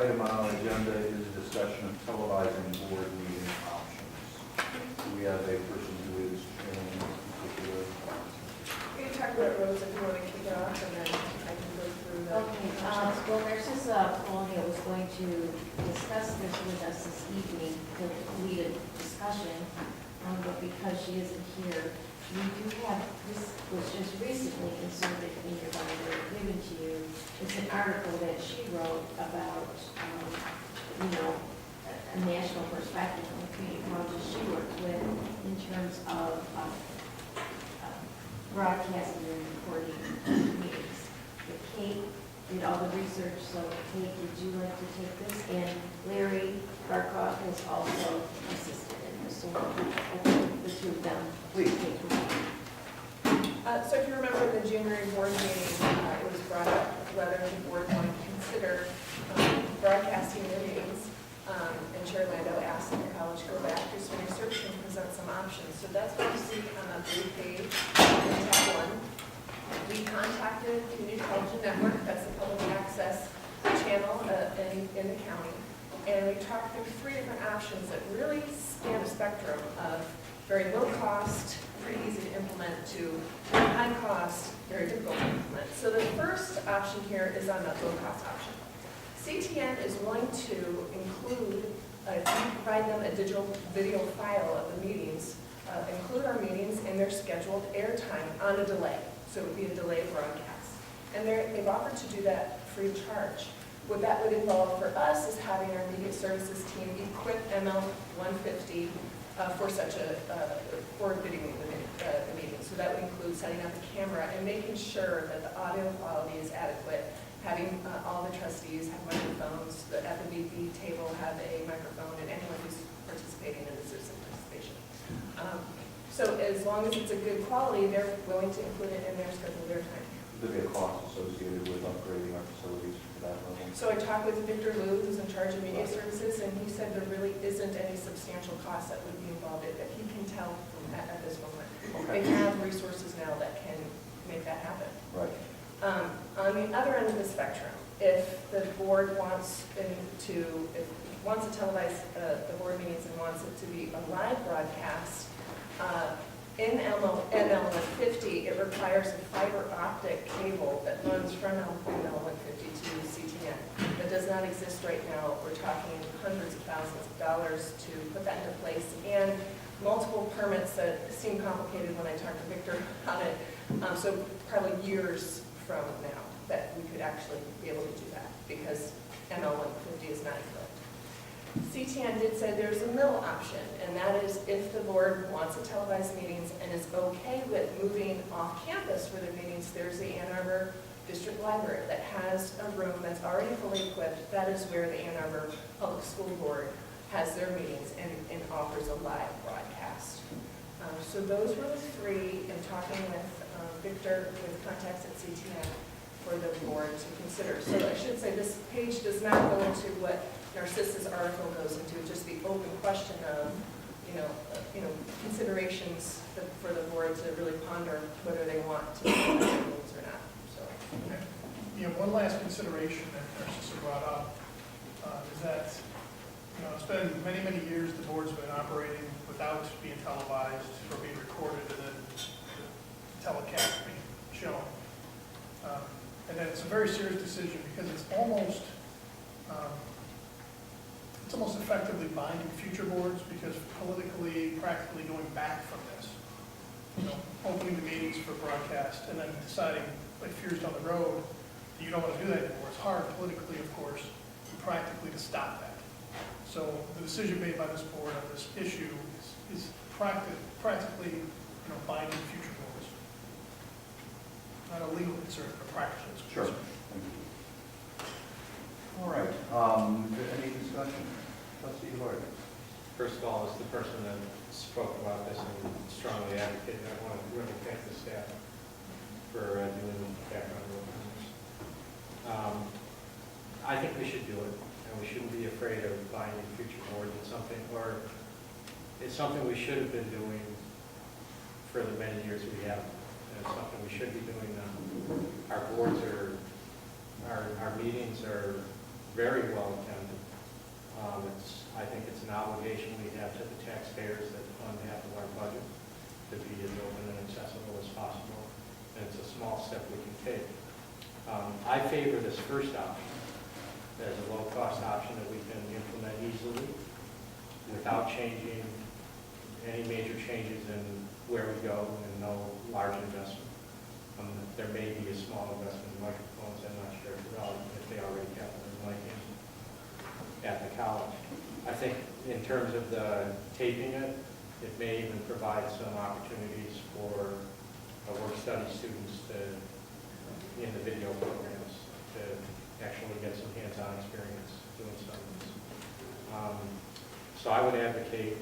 item on our agenda is a discussion of televising board meeting options. We have a person who is in particular. We can talk about roads if you want to kick it off, and then I can go through the. Okay, well, Nurses Colonia was going to discuss this with us this evening to lead a discussion, but because she isn't here, we do have, this was just recently inserted in your binder given to you. It's an article that she wrote about, a national perspective on community colleges she worked with in terms of broadcasting and recording meetings. But Kate did all the research, so Kate, would you like to take this? And Larry Barkoff has also assisted in this, so the two of them. Please. So if you remember the January board meeting, it was brought up whether the board wanted to consider broadcasting their meetings. And Chair Lando asked that the college go back, do some research, and present some options. So that's what you see on the blue page in tab 1. We contacted Community College Network, that's the public access channel in the county. And we talked through 3 different options that really span a spectrum of very low cost, pretty easy to implement, to high cost, very difficult to implement. So the first option here is on the low cost option. CTN is willing to include, provide them a digital video file of the meetings, include our meetings in their scheduled airtime on a delay. So it would be a delay broadcast. And they've offered to do that free of charge. What that would involve for us is having our media services team equip ML150 for such for videoing the meeting. So that would include setting up a camera and making sure that the audio quality is adequate, having all the trustees have microphones, at the VP table have a microphone, and anyone who's participating in the citizen participation. So as long as it's a good quality, they're willing to include it in their schedule, their time. There'll be a cost associated with upgrading our facilities to that level. So I talked with Victor Liu, who's in charge of media services, and he said there really isn't any substantial cost that would be involved that he can tell from at this moment. Okay. They have resources now that can make that happen. Right. On the other end of the spectrum, if the board wants to televise the board meetings and wants it to be a live broadcast, in ML150, it requires a fiber optic cable that runs from ML150 to CTN. That does not exist right now. We're talking hundreds of thousands of dollars to put that into place, and multiple permits that seem complicated when I talked to Victor about it. So probably years from now that we could actually be able to do that, because ML150 is not equipped. CTN did say there's a middle option, and that is if the board wants to televise meetings and is okay with moving off campus for the meetings, there's the Ann Arbor District Library that has a room that's already fully equipped. That is where the Ann Arbor Public School Board has their meetings and offers a live broadcast. So those were the 3, and talking with Victor with contacts at CTN for the board to consider. So I should say this page does not go into what Narcissa's article goes into, just the open question of, considerations for the board to really ponder whether they want to do things or not. So, one last consideration that Narcissa brought up is that, it's been many, many years the board's been operating without being televised or being recorded and then the telecast being shown. And then it's a very serious decision because it's almost effectively binding future boards, because politically, practically going back from this, opening the meetings for broadcast and then deciding, like years down the road, that you don't want to do that anymore. It's hard politically, of course, and practically to stop that. So the decision made by this board on this issue is practically, binding future boards. Not a legal concern, but a practical concern. Sure. Thank you. All right. Any discussion? Trustee Lloyd. First of all, as the person that spoke about this and strongly advocated, I want to really thank the staff for doing background work on this. I think we should do it, and we shouldn't be afraid of binding future boards. It's something we should have been doing for the many years we have. And it's something we should be doing now. Our boards our meetings are very well attended. I think it's an obligation we have to the taxpayers that fund half of our budget to be as open and accessible as possible, and it's a small step we can take. I favor this first option as a low-cost option that we can implement easily without changing any major changes in where we go and no large investment. There may be a small investment in microphones, I'm not sure if they already have them in Lincoln at the college. I think in terms of the taping it, it may even provide some opportunities for work-study students to, in the video programs, to actually get some hands-on experience doing some of this. So I would advocate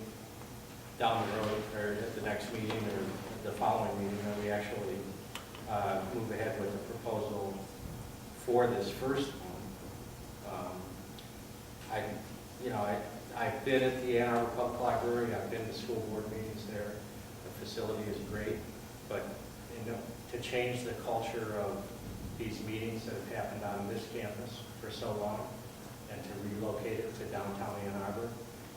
down the road, or at the next meeting, or the following meeting, that we actually move ahead with the proposal for this first one. I've been at the Ann Arbor Public Library, I've been to school board meetings there. The facility is great, but to change the culture of these meetings that have happened on this campus for so long, and to relocate it to downtown Ann Arbor,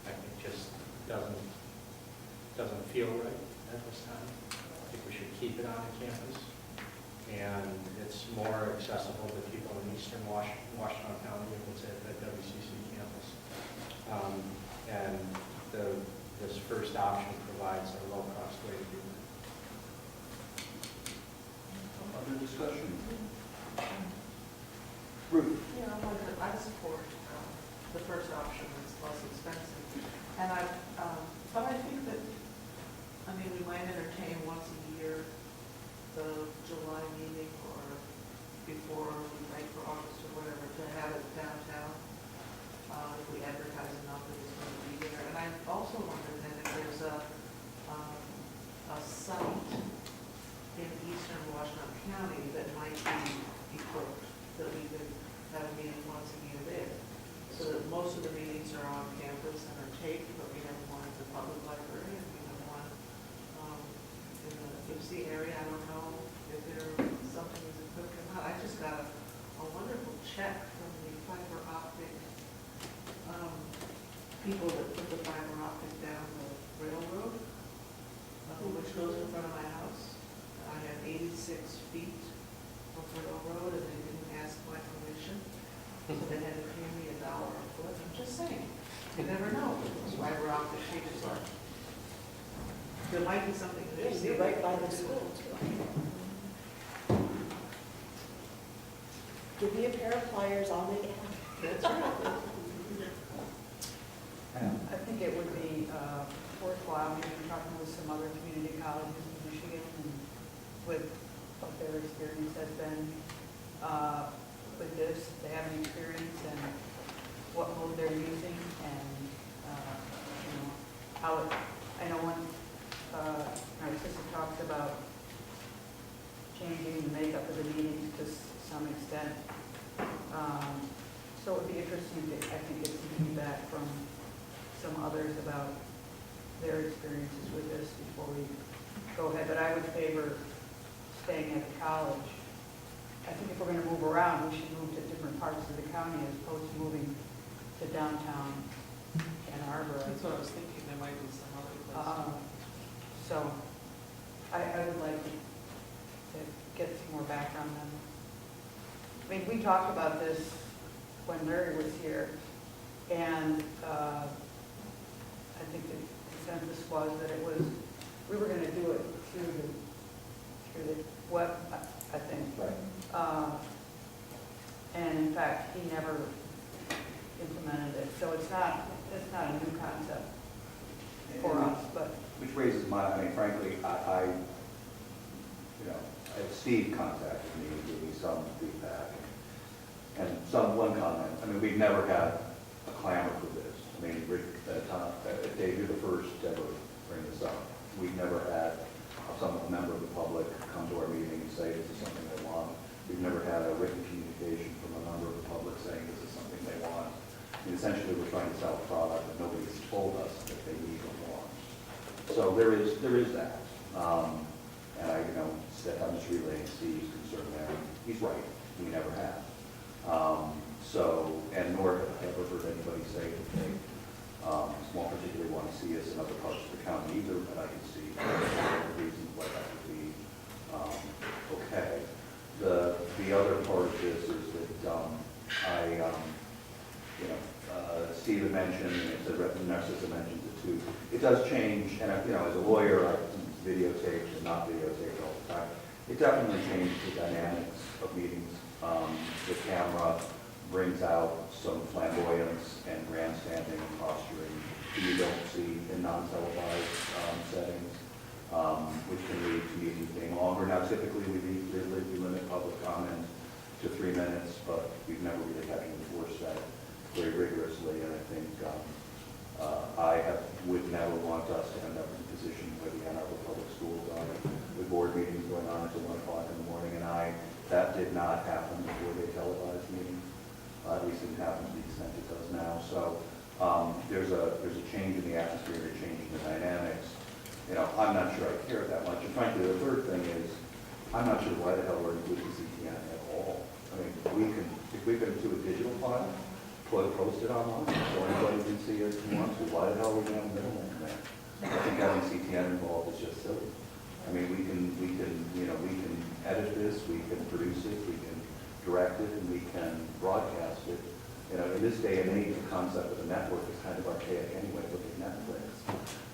I think just doesn't feel right at this time. I think we should keep it on the campus, and it's more accessible to people in eastern Washtenaw County if it's at the WCC campus. And this first option provides a low-cost way to do that. Other discussion? Ruth? Yeah, I support the first option, it's less expensive. And but I think that, we might entertain once a year the July meeting or before we write for August or whatever, to have it downtown. If we advertise enough that it's going to be there. And I also wonder then if there's a site in eastern Washtenaw County that might be equipped, that we could have a meeting once a year there. So that most of the meetings are on campus and are taped, but we have one at the public library and we have one in the UC area. I don't know if there something is equipped or not. I just got a wonderful check from the fiber optic people that put the fiber optic down the railroad, which goes in front of my house. I have 86 feet of railroad, and they didn't ask my permission, so they had to pay me $1 a foot. I'm just saying, you never know with those fiber optic cables are. There might be something that is Right by the school, too. Give me a pair of pliers, I'll make it happen. That's right. I think it would be worthwhile, maybe talking with some other community colleges in Michigan and with what their experience has been with this, if they have any experience and what mode they're using and, how it, I know when our sister talks about changing the makeup of the meetings to some extent. So it would be interesting to, I think, get some feedback from some others about their experiences with this before we go ahead. But I would favor staying at the college. I think if we're going to move around, we should move to different parts of the county as opposed to moving to downtown Ann Arbor. That's what I was thinking, there might be some other places. So I would like to get some more background on it. We talked about this when Larry was here, and I think the consensus was that we were going to do it through the web, I think. Right. And in fact, he never implemented it, so it's not a new concept for us, but. Which raises frankly, I Steve contacted me and gave me some feedback. And one comment, we've never had a clamor for this. Rick, Dave, you're the first to ever bring this up. We've never had a member of the public come to our meeting and say this is something they want. We've never had a written communication from a member of the public saying this is something they want. Essentially, we're trying to sell a product and nobody's told us that they need or want. So there is that. And I'm just relaying Steve's concern there. He's right. We never have. And nor won't particularly want to see us in other parts of the county either, but I can see reasons why that would be okay. The other part of this is that Stephen mentioned, and it's Narcissa mentions it too, it does change, and as a lawyer, I videotape and not videotape all the time. It definitely changes the dynamics of meetings. The camera brings out some flamboyance and grandstanding and posturing that you don't see in non-televised settings, which can lead to meetings being longer. Now, typically, we limit public comment to 3 minutes, but we've never really had to enforce that very rigorously, and I think would never want us to end up in a position where the Ann Arbor Public Schools are with board meetings going on until 1 o'clock in the morning, and that did not happen before they televised meetings. At least it didn't happen to the extent it does now. So there's a change in the atmosphere, a change in the dynamics. I'm not sure I care that much. And frankly, the third thing is, I'm not sure why the hell we're including CTN at all. I mean, if we can do a digital file, post it online, so anybody can see it if wants to. Why the hell are we going to have a middleman there? I think having CTN involved is just silly. I mean, we can edit this, we can produce it, we can direct it, and we can broadcast it. In this day and age, the concept of a network is kind of archaic anyway. Look at Netflix.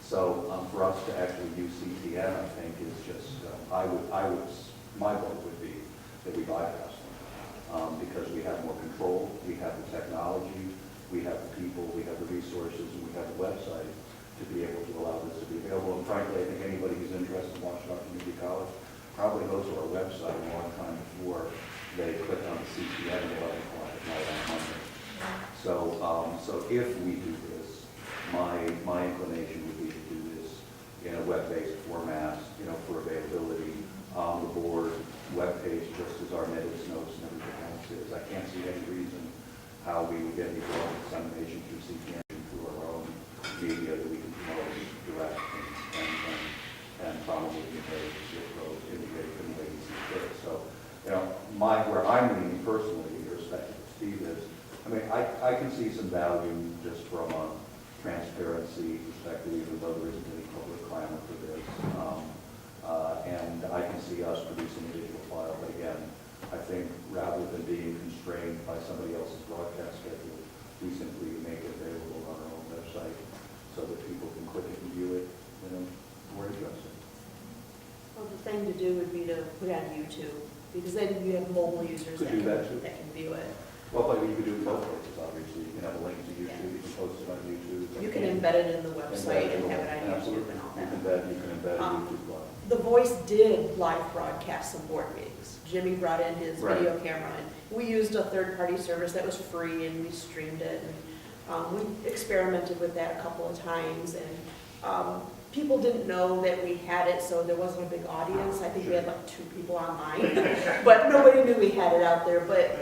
So for us to actually use CTN, I think is just my vote would be that we bypass them because we have more control, we have the technology, we have the people, we have the resources, and we have the website to be able to allow this to be available. And frankly, I think anybody who's interested in Washtenaw Community College probably goes to our website a long time before they click on the CTN at 11 o'clock at night on Monday. So if we do this, my inclination would be to do this in a web-based format, for availability on the board webpage, just as our minutes, notes, and everything else is. I can't see any reason how we would get any broad dissemination through CTN through our own media that we can promote direct and probably integrate in the way you see fit. So, where I'm leaning personally, irrespective of Steve, is, I mean, I can see some value just from a transparency perspective, even though there isn't any public clamor for this. And I can see us producing a digital file. But again, I think rather than being constrained by somebody else's broadcast schedule, we simply make it available on our own website so that people can click it and view it, more interested. Well, the thing to do would be to put it on YouTube, because then you have mobile users Could that do that too. can view it. Well, but you could do it both ways, obviously. You can have a link to YouTube, you can post it on YouTube. You can embed it in the website and have it on YouTube Absolutely. and all You that. can embed a YouTube blog. The Voice did live broadcast some board meetings. Jimmy brought in his Right. video camera, and we used a third-party service that was free, and we streamed it. And we experimented with that a couple of times, and people didn't know that we had it, so there wasn't a big audience. I think we had like 2 people online, but nobody knew we had it out there. But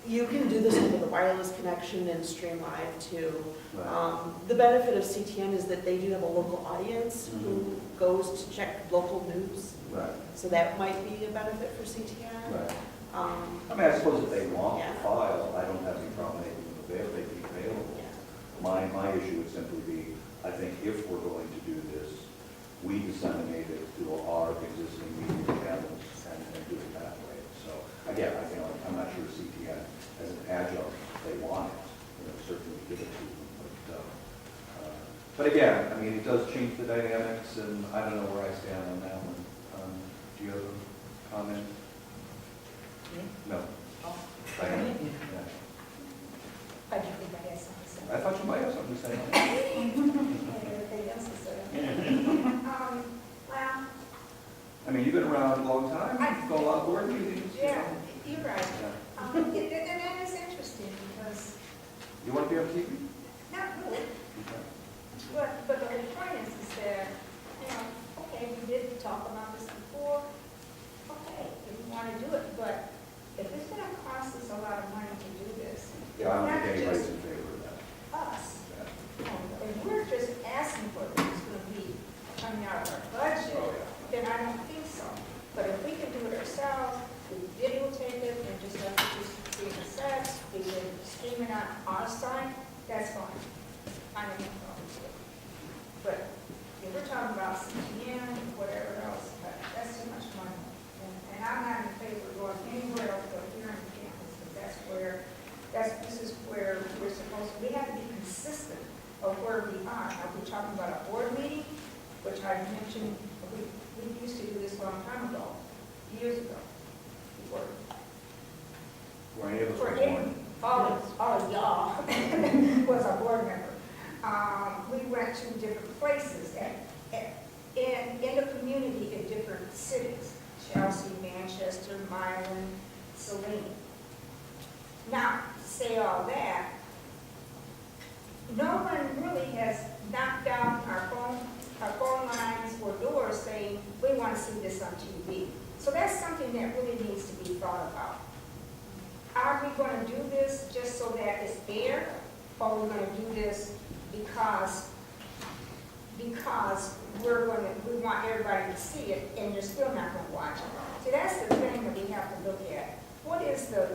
you can do this with a wireless connection and stream live too. Right. The benefit of CTN is that they do have a local audience who goes to check local news. Right. So that might be a benefit for CTN. Right. I mean, I suppose if they want Yeah. the file, I don't have any problem making it available. Yeah. My issue would simply be, I think if we're going to do this, we disseminate it to our existing media channels and do it that way. So again, I'm not sure CTN as an adjunct, they want it, certainly give it to them. But again, I mean, it does change the dynamics, and I don't know where I stand on that one. Do you have a comment? No. Diane? Yeah. I do think I have something to say. I thought you might have something to say. Everything else is there. Well, I mean, you've been around a long time, you've got a lot of board meetings. yeah, you're right. Yeah. And that is interesting because, You want to be on TV? not really, Okay. but the whole point is that, okay, we did talk about this before, okay, if we want to do it, but if it's going to cost us a lot of money to do this, Yeah, I don't not think anybody's just in favor of that. us, Yeah. if we're just asking for it, it's going to be coming out of our budget, Oh, yeah. then I don't think so. But if we can do it ourselves, we videotape it and just have to see the sets, we can stream it on our site, that's fine. I don't have problems with. But if we're talking about CPN, whatever else, that's too much money. And I'm not in favor of going anywhere else but here on campus, because this is where we're supposed to, we have to be consistent of where we are. Now, we're talking about a board meeting, which I mentioned, we used to do this a long time ago, years ago, before. Were any of us For born? all of y'all was a board member. We went to different places in the community in different cities, Chelsea, Manchester, Milan, Saline. Now, to say all that, no one really has knocked down our phone lines or doors saying, we want to see this on TV. So that's something that really needs to be thought about. Are we going to do this just so that it's there, or are we going to do this because we want everybody to see it, and you're still not going to watch it? See, that's the thing that we have to look at. What is the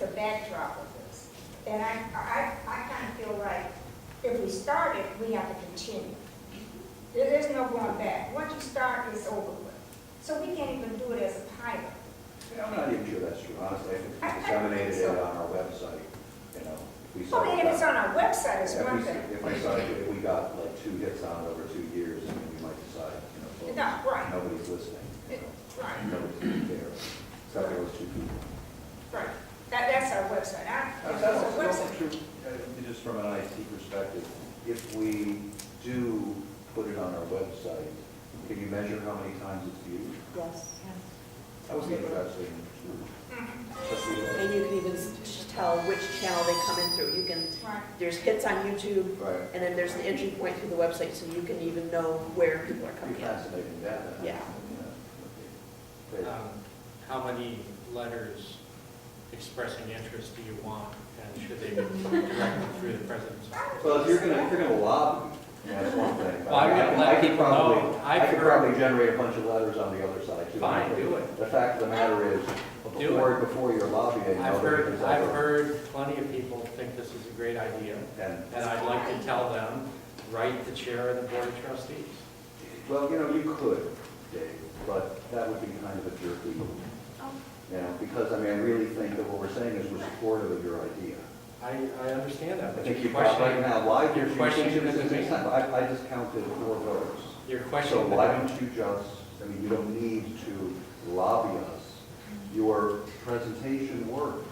backdrop of this? And I kind of feel like if we start it, we have to continue. There's no going back. Once you start, it's over with. So we can't even do it as a pilot. Yeah, I'm not even sure that's true, honestly. If we disseminated it on our website, you know, if we saw. I mean, if it's on our website, it's one thing. If we got like 2 hits on it over 2 years, then we might decide, you know, No, right. nobody's listening, you know, Right, nobody's going to care, except for those 2 people. right. That's our website. That's Our also website. true, just from an IT perspective. If we do put it on our website, can you measure how many times it's viewed? Yes. That would be interesting. And you can even tell which channel they come in through. You can, Right. there's hits on YouTube, Right. and then there's the entry point through the website, so you can even know where people are It'd coming be in. fascinating data. Yeah. Okay. How many letters expressing interest do you want, and should they be directed through the president's office? Well, if you're gonna lobby, that's one thing. Well, I'm gonna let people know. I could probably generate a bunch of letters on the other side too. Fine, do it. The fact of the matter is, Do it. before you're lobbying. I've nobody's ever- heard plenty of people think this is a great idea, and I'd like to tell them, write the chair of the board of trustees. Well, you know, you could, Dave, but that would be kind of a jerky, you know, because, I mean, I really think that what we're saying is we're supportive of your idea. I understand that, I but think your you've got right question, now, why your did you question think is this the is same. I just counted 4 votes. your question. So why don't you just, I mean, you don't need to lobby us. Your presentation worked.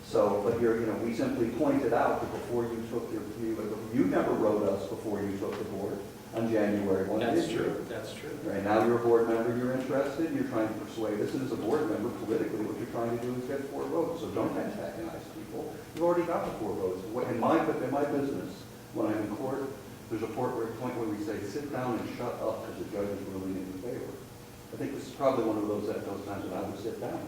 So, but you know, we simply pointed out that before you took you never wrote us before you took the board on January 1. That's did you? true, that's true. Right, now you're a board member, you're interested, you're trying to persuade us, and as a board member, politically, what you're trying to do is get 4 votes. So don't antagonize people. You've already got the 4 votes. In my business, when I'm in court, there's a point where we say, sit down and shut up because the judge is ruling in your favor. I think this is probably one of those times when I would sit down.